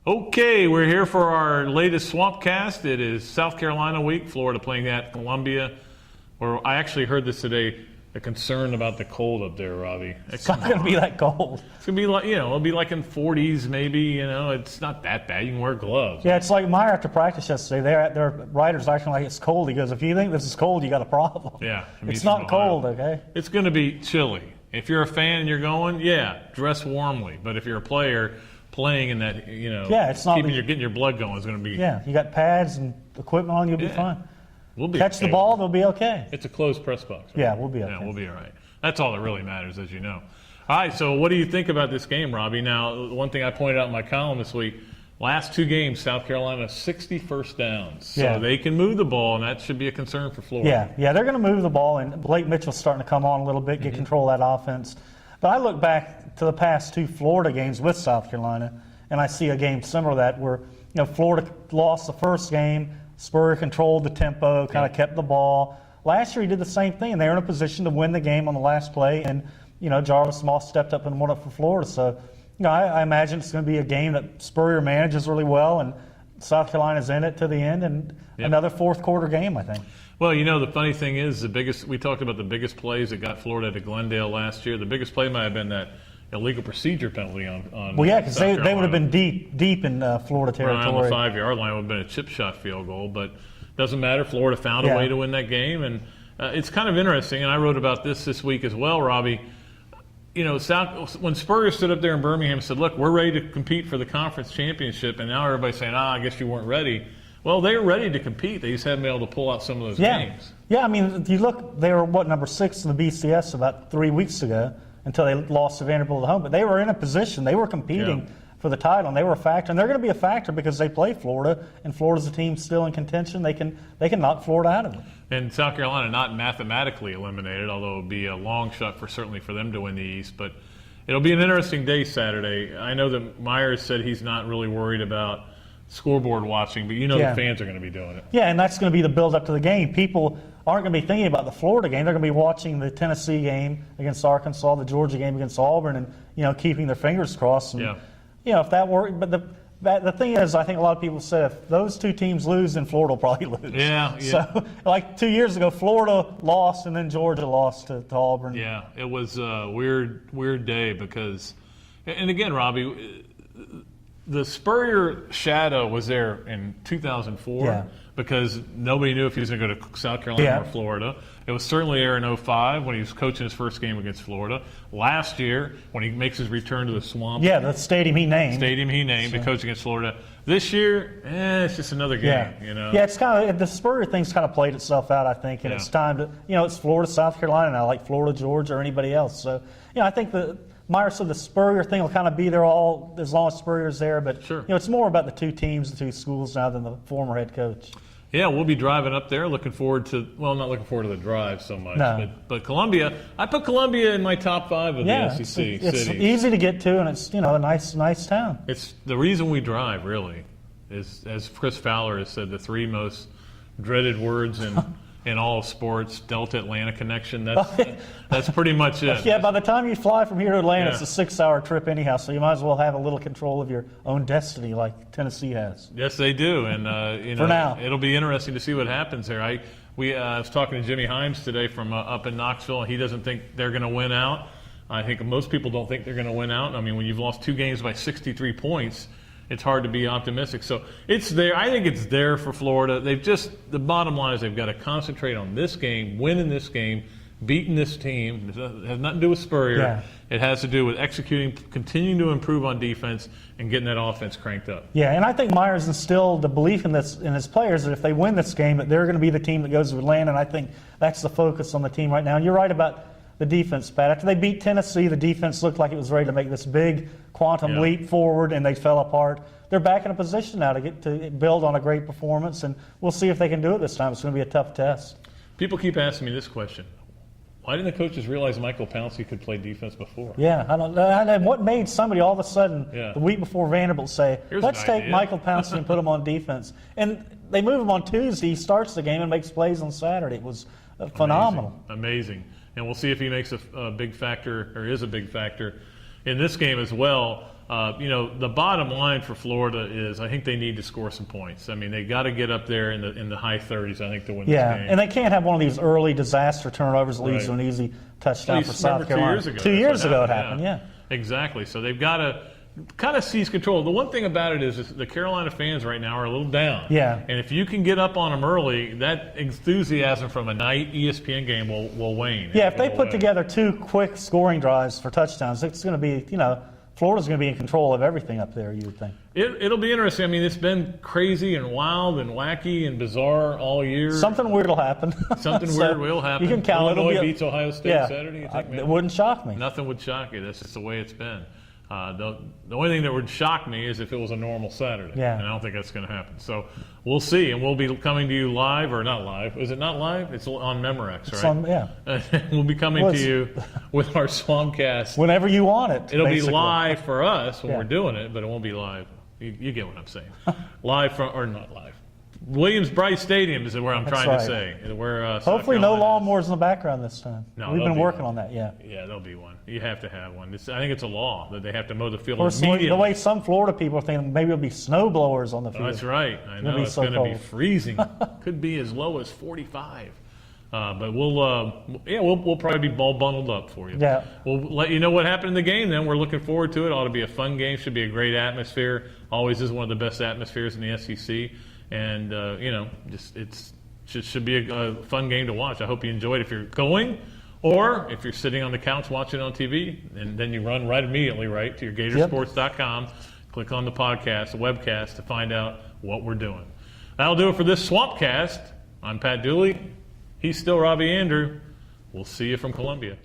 Okay, we're here for our latest Swampcast. It is South Carolina week, Florida playing at Columbia. Or I actually heard this today, a concern about the cold up there, Robbie. It's not going to be that cold. It's going to be like, it'll be like in 40s maybe, it's not that bad. You can wear gloves. Yeah, it's like Meyer after practice yesterday. Their writers acting like it's cold. He goes, if you think this is cold, you got a problem. Yeah. It's not cold, okay? It's going to be chilly. If you're a fan and you're going, dress warmly. But if you're a player playing in that, it's not getting your blood going is going to be. Yeah, you got pads and equipment on, you'll be fine. We'll be Catch the ball, they'll be okay. It's a closed press box. Right? Yeah, we'll be okay. Yeah, we'll be all right. That's all that really matters, as you know. All right, so what do you think about this game, Robbie? Now, one thing I pointed out in my column this week, last two games, South Carolina, 60 first downs. So they can move the ball, and that should be a concern for Florida. Yeah, they're going to move the ball, and Blake Mitchell's starting to come on a little bit, get control of that offense. But I look back to the past two Florida games with South Carolina, and I see a game similar to that where Florida lost the first game, Spurrier controlled the tempo, kind of kept the ball. Last year he did the same thing, and they were in a position to win the game on the last play, and Jarvis Moss stepped up and won it for Florida. So I imagine it's going to be a game that Spurrier manages really well, and South Carolina's in it to the end, and another fourth quarter game, I think. Well, the funny thing is, we talked about the biggest plays that got Florida to Glendale last year. The biggest play might have been that illegal procedure penalty on Well, yeah, because they would have been deep in Florida territory. Around the 5-yard line would have been a chip shot field goal, but it doesn't matter. Florida found a way to win that game, and it's kind of interesting, and I wrote about this week as well, Robbie. When Spurrier stood up there in Birmingham and said, look, we're ready to compete for the conference championship, and now everybody's saying, I guess you weren't ready. Well, they were ready to compete. They just haven't been able to pull out some of those games. Yeah, I mean, if you look, they were, number 6 in the BCS about 3 weeks ago until they lost to Vanderbilt at home. But they were in a position. They were competing for the title, and they were a factor. And they're going to be a factor because they play Florida, and Florida's a team still in contention. They can knock Florida out of it. And South Carolina not mathematically eliminated, although it would be a long shot certainly for them to win the East. But it'll be an interesting day Saturday. I know that Myers said he's not really worried about scoreboard watching, but the fans are going to be doing it. Yeah, and that's going to be the build-up to the game. People aren't going to be thinking about the Florida game. They're going to be watching the Tennessee game against Arkansas, the Georgia game against Auburn, and keeping their fingers crossed. And, if that works. But the thing is, I think a lot of people said if those two teams lose, then Florida will probably lose. Yeah. So, like 2 years ago, Florida lost, and then Georgia lost to Auburn. Yeah, it was a weird day because, and again, Robbie, the Spurrier shadow was there in 2004 because nobody knew if he was going to go to South Carolina or Florida. It was certainly there in 2005 when he was coaching his first game against Florida. Last year when he makes his return to the Swamp. Yeah, the stadium he named. To coach against Florida. This year, it's just another game. Yeah, it's kind of the Spurrier thing's kind of played itself out, I think, and it's time to it's Florida, South Carolina now, like Florida, Georgia, or anybody else. So I think Meyer said the Spurrier thing will kind of be there as long as Spurrier's there, but it's more about the two teams, the two schools now than the former head coach. Yeah, we'll be driving up there. Not looking forward to the drive so much. No. But Columbia, I put Columbia in my top 5 of the SEC cities. It's easy to get to, and it's a nice town. It's the reason we drive, really, is, as Chris Fowler has said, the 3 most dreaded words in all of sports, Delta Atlanta connection. That's pretty much it. Yeah, by the time you fly from here to Atlanta, it's a 6-hour trip anyhow, so you might as well have a little control of your own destiny like Tennessee has. Yes, they do, and for now, it'll be interesting to see what happens there. I was talking to Jimmy Himes today from up in Knoxville, and he doesn't think they're going to win out. I think most people don't think they're going to win out. I mean, when you've lost 2 games by 63 points, it's hard to be optimistic. So it's there. I think it's there for Florida. The bottom line is they've got to concentrate on this game, winning this game, beating this team. It has nothing to do with Spurrier. Yeah. It has to do with executing, continuing to improve on defense, and getting that offense cranked up. Yeah, and I think Myers instilled the belief in his players that if they win this game, that they're going to be the team that goes to Atlanta, and I think that's the focus on the team right now. And you're right about the defense, Pat. After they beat Tennessee, the defense looked like it was ready to make this big quantum leap forward, and they fell apart. They're back in a position now to build on a great performance, and we'll see if they can do it this time. It's going to be a tough test. People keep asking me this question. Why didn't the coaches realize Michael Pouncey could play defense before? Yeah, I don't know. And what made somebody all of a sudden the week before Vanderbilt say, let's take Michael Pouncey and put him on defense? And they move him on Tuesday. He starts the game and makes plays on Saturday. It was phenomenal. Amazing. And we'll see if he makes a big factor, or is a big factor, in this game as well. The bottom line for Florida is I think they need to score some points. I mean, they got to get up there in the high 30s, I think, to win this game. And they can't have one of these early disaster turnovers that leads to an easy touchdown for South Carolina. 2 years ago it happened, yeah. Exactly. So they've got to kind of seize control. The one thing about it is the Carolina fans right now are a little down. Yeah. And if you can get up on them early, that enthusiasm from a night ESPN game will wane. Yeah, if they put together 2 quick scoring drives for touchdowns, it's going to be, Florida's going to be in control of everything up there, you would think. It'll be interesting. I mean, it's been crazy and wild and wacky and bizarre all year. Something weird will happen. Something weird will happen. You can count Illinois beats Ohio State Saturday. You think, it wouldn't shock me. Nothing would shock you. That's just the way it's been. The only thing that would shock me is if it was a normal Saturday. Yeah. And I don't think that's going to happen. So we'll see. And we'll be coming to you live, or not live. Is it not live? It's on Memorex, right? We'll be coming to you with our Swampcast. Whenever you want it. It'll be live for us when we're doing it, but it won't be live. You get what I'm saying. Live or not live. Williams-Brice Stadium is where I'm trying to say. Where, hopefully no lawnmowers in the background this time. No, we've been working on that, Yeah, there'll be one. You have to have one. I think it's a law that they have to mow the field immediately. The way some Florida people are thinking, maybe it'll be snow blowers on the field. That's right. I know it's going to be freezing. Could be as low as 45. But we'll probably be all bundled up for you. Yeah. We'll let you know what happened in the game. Then we're looking forward to it. It ought to be a fun game. Should be a great atmosphere. Always is one of the best atmospheres in the SEC. And it should be a fun game to watch. I hope you enjoy it if you're going, or if you're sitting on the couch watching on TV, and then you run immediately to your Gatorsports.com, click on the podcast, the webcast, to find out what we're doing. That'll do it for this Swampcast. I'm Pat Dooley. He's still Robbie Andreu. We'll see you from Columbia.